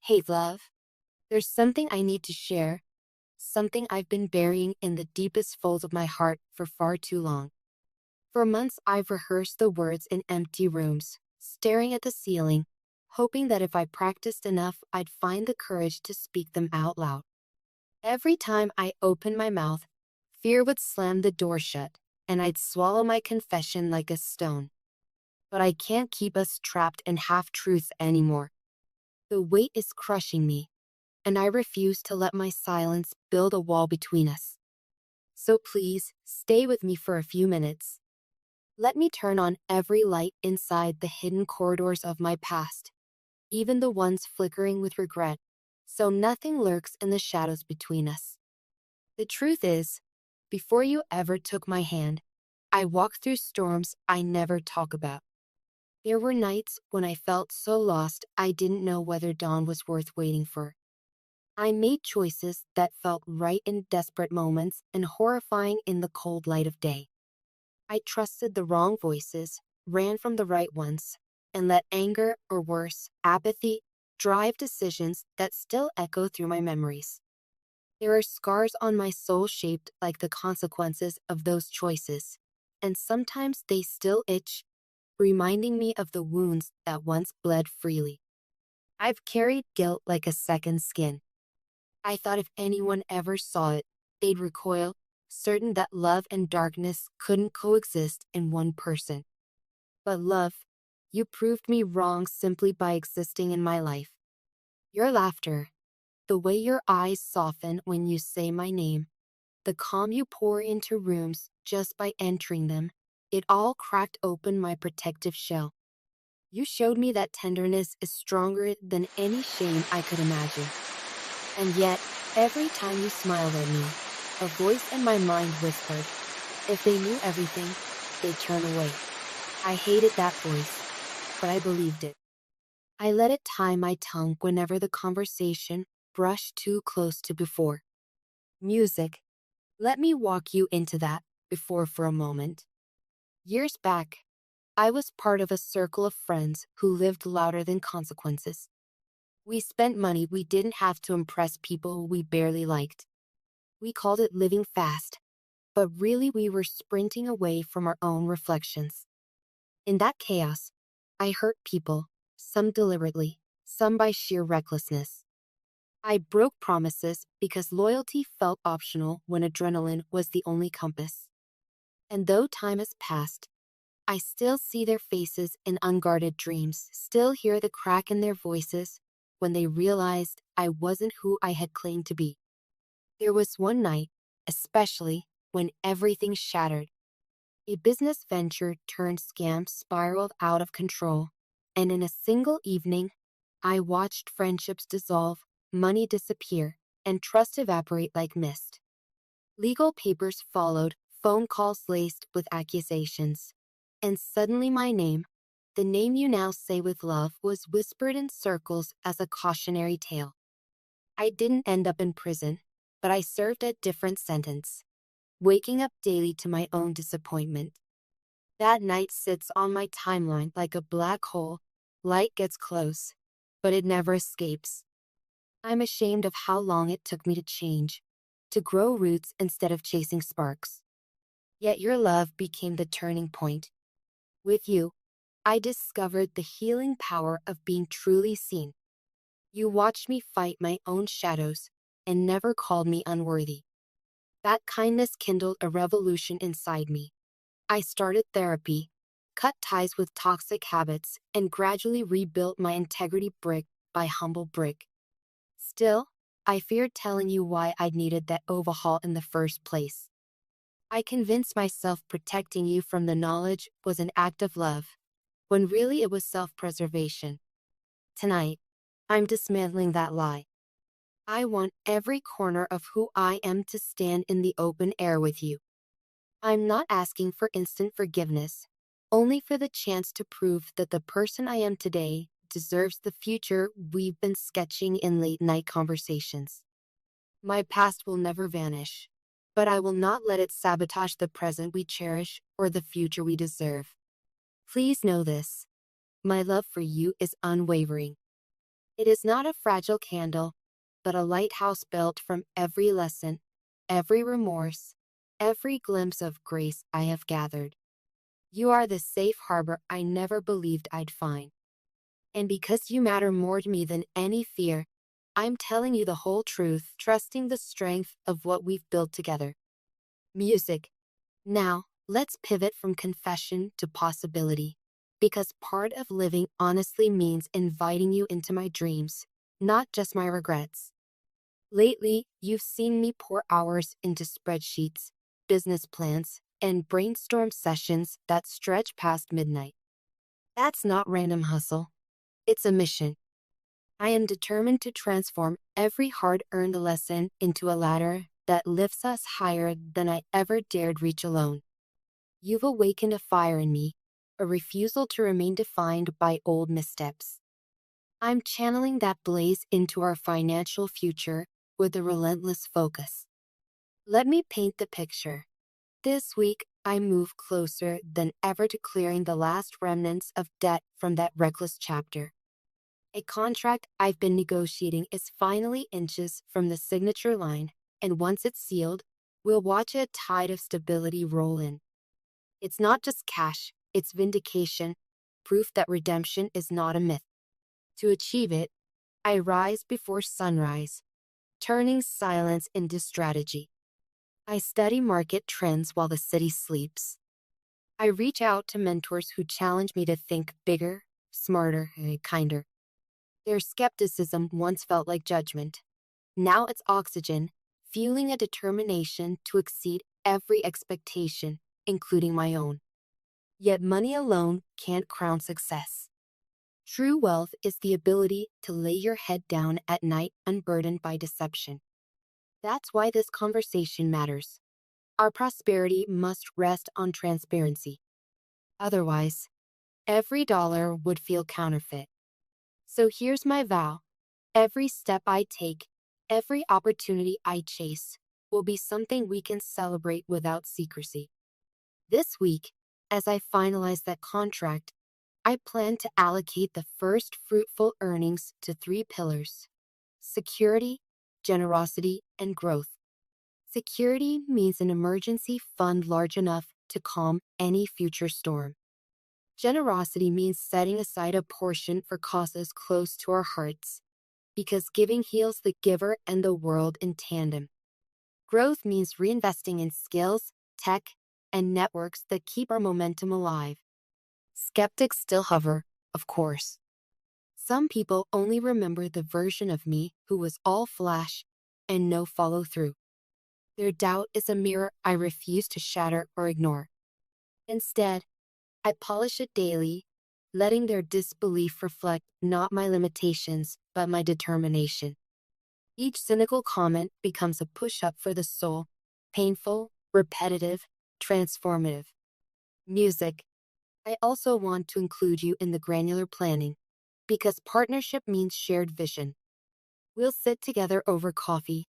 Hey, love, there's something I need to share, something I've been burying in the deepest folds of my heart for far too long. For months, I've rehearsed the words in empty rooms, staring at the ceiling, hoping that if I practiced enough, I'd find the courage to speak them out loud. Every time I opened my mouth, fear would slam the door shut, and I'd swallow my confession like a stone. But I can't keep us trapped in half-truths anymore. The weight is crushing me, and I refuse to let my silence build a wall between us. So please, stay with me for a few minutes. Let me turn on every light inside the hidden corridors of my past, even the ones flickering with regret, so nothing lurks in the shadows between us. The truth is, before you ever took my hand, I walked through storms I never talk about. There were nights when I felt so lost I didn't know whether dawn was worth waiting for. I made choices that felt right in desperate moments and horrifying in the cold light of day. I trusted the wrong voices, ran from the right ones, and let anger, or worse, apathy, drive decisions that still echo through my memories. There are scars on my soul shaped like the consequences of those choices, and sometimes they still itch, reminding me of the wounds that once bled freely. I've carried guilt like a second skin. I thought if anyone ever saw it, they'd recoil, certain that love and darkness couldn't coexist in one person. But love, you proved me wrong simply by existing in my life. Your laughter, the way your eyes soften when you say my name, the calm you pour into rooms just by entering them, it all cracked open my protective shell. You showed me that tenderness is stronger than any shame I could imagine. And yet, every time you smiled at me, a voice in my mind whispered, if they knew everything, they'd turn away. I hated that voice, but I believed it. I let it tie my tongue whenever the conversation brushed too close to before. Music. Let me walk you into that before for a moment. Years back, I was part of a circle of friends who lived louder than consequences. We spent money we didn't have to impress people we barely liked. We called it living fast, but really we were sprinting away from our own reflections. In that chaos, I hurt people, some deliberately, some by sheer recklessness. I broke promises because loyalty felt optional when adrenaline was the only compass. And though time has passed, I still see their faces in unguarded dreams, still hear the crack in their voices when they realized I wasn't who I had claimed to be. There was one night, especially, when everything shattered. A business venture turned scam spiraled out of control, and in a single evening, I watched friendships dissolve, money disappear, and trust evaporate like mist. Legal papers followed, phone calls laced with accusations. And suddenly my name, the name you now say with love, was whispered in circles as a cautionary tale. I didn't end up in prison, but I served a different sentence, waking up daily to my own disappointment. That night sits on my timeline like a black hole. Light gets close, but it never escapes. I'm ashamed of how long it took me to change, to grow roots instead of chasing sparks. Yet your love became the turning point. With you, I discovered the healing power of being truly seen. You watched me fight my own shadows and never called me unworthy. That kindness kindled a revolution inside me. I started therapy, cut ties with toxic habits, and gradually rebuilt my integrity brick by humble brick. Still, I feared telling you why I needed that overhaul in the first place. I convinced myself protecting you from the knowledge was an act of love, when really it was self-preservation. Tonight, I'm dismantling that lie. I want every corner of who I am to stand in the open air with you. I'm not asking for instant forgiveness, only for the chance to prove that the person I am today deserves the future we've been sketching in late-night conversations. My past will never vanish, but I will not let it sabotage the present we cherish or the future we deserve. Please know this. My love for you is unwavering. It is not a fragile candle, but a lighthouse built from every lesson, every remorse, every glimpse of grace I have gathered. You are the safe harbor I never believed I'd find. And because you matter more to me than any fear, I'm telling you the whole truth, trusting the strength of what we've built together. Music. Now, let's pivot from confession to possibility. Because part of living honestly means inviting you into my dreams, not just my regrets. Lately, you've seen me pour hours into spreadsheets, business plans, and brainstorm sessions that stretch past midnight. That's not random hustle. It's a mission. I am determined to transform every hard-earned lesson into a ladder that lifts us higher than I ever dared reach alone. You've awakened a fire in me, a refusal to remain defined by old missteps. I'm channeling that blaze into our financial future with a relentless focus. Let me paint the picture. This week, I move closer than ever to clearing the last remnants of debt from that reckless chapter. A contract I've been negotiating is finally inches from the signature line, and once it's sealed, we'll watch a tide of stability roll in. It's not just cash, it's vindication, proof that redemption is not a myth. To achieve it, I rise before sunrise, turning silence into strategy. I study market trends while the city sleeps. I reach out to mentors who challenge me to think bigger, smarter, and kinder. Their skepticism once felt like judgment. Now it's oxygen, fueling a determination to exceed every expectation, including my own. Yet money alone can't crown success. True wealth is the ability to lay your head down at night unburdened by deception. That's why this conversation matters. Our prosperity must rest on transparency. Otherwise, every dollar would feel counterfeit. So here's my vow. Every step I take, every opportunity I chase, will be something we can celebrate without secrecy. This week, as I finalize that contract, I plan to allocate the first fruitful earnings to 3 pillars: security, generosity, and growth. Security means an emergency fund large enough to calm any future storm. Generosity means setting aside a portion for causes close to our hearts, because giving heals the giver and the world in tandem. Growth means reinvesting in skills, tech, and networks that keep our momentum alive. Skeptics still hover, of course. Some people only remember the version of me who was all flash and no follow-through. Their doubt is a mirror I refuse to shatter or ignore. Instead, I polish it daily, letting their disbelief reflect not my limitations, but my determination. Each cynical comment becomes a push-up for the soul, painful, repetitive, transformative. Music. I also want to include you in the granular planning, because partnership means shared vision. We'll sit together over coffee,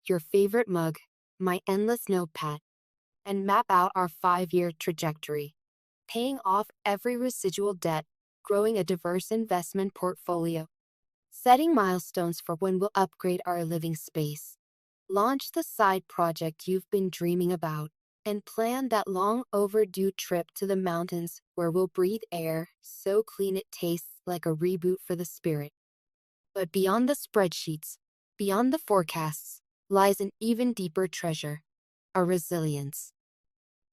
your favorite mug, my endless notepad, and map out our 5-year trajectory, paying off every residual debt, growing a diverse investment portfolio, setting milestones for when we'll upgrade our living space, launch the side project you've been dreaming about, and plan that long overdue trip to the mountains where we'll breathe air so clean it tastes like a reboot for the spirit. But beyond the spreadsheets, beyond the forecasts, lies an even deeper treasure: our resilience.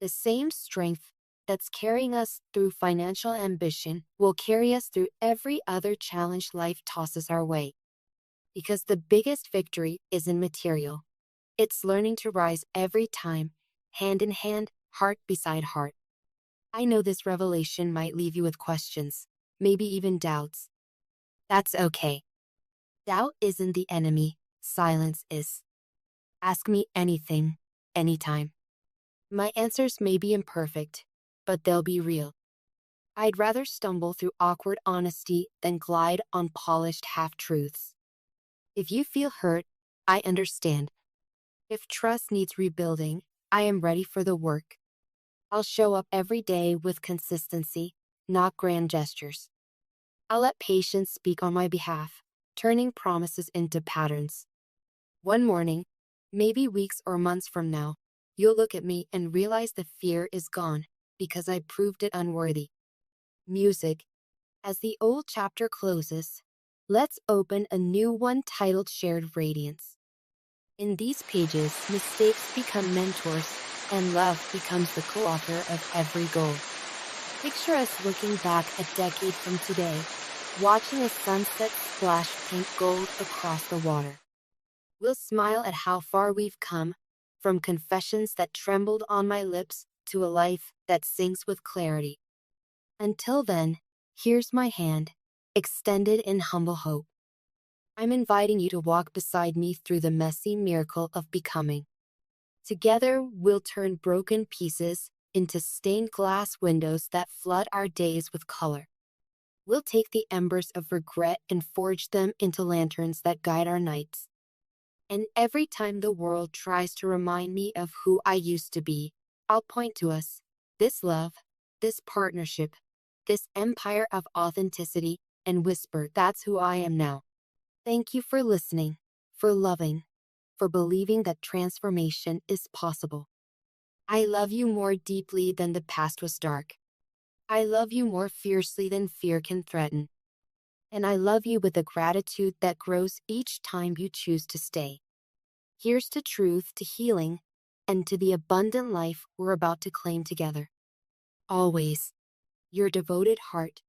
The same strength that's carrying us through financial ambition will carry us through every other challenge life tosses our way. Because the biggest victory isn't material. It's learning to rise every time, hand in hand, heart beside heart. I know this revelation might leave you with questions, maybe even doubts. That's okay. Doubt isn't the enemy, silence is. Ask me anything, anytime. My answers may be imperfect, but they'll be real. I'd rather stumble through awkward honesty than glide on polished half-truths. If you feel hurt, I understand. If trust needs rebuilding, I am ready for the work. I'll show up every day with consistency, not grand gestures. I'll let patience speak on my behalf, turning promises into patterns. One morning, maybe weeks or months from now, you'll look at me and realize the fear is gone because I proved it unworthy. Music. As the old chapter closes, let's open a new one titled Shared Radiance. In these pages, mistakes become mentors, and love becomes the co-author of every goal. Picture us looking back a decade from today, watching a sunset splash pink gold across the water. We'll smile at how far we've come, from confessions that trembled on my lips to a life that sings with clarity. Until then, here's my hand, extended in humble hope. I'm inviting you to walk beside me through the messy miracle of becoming. Together, we'll turn broken pieces into stained glass windows that flood our days with color. We'll take the embers of regret and forge them into lanterns that guide our nights. And every time the world tries to remind me of who I used to be, I'll point to us, this love, this partnership, this empire of authenticity, and whisper, that's who I am now. Thank you for listening, for loving, for believing that transformation is possible. I love you more deeply than the past was dark. I love you more fiercely than fear can threaten. And I love you with a gratitude that grows each time you choose to stay. Here's to truth, to healing, and to the abundant life we're about to claim together. Always, your devoted heart,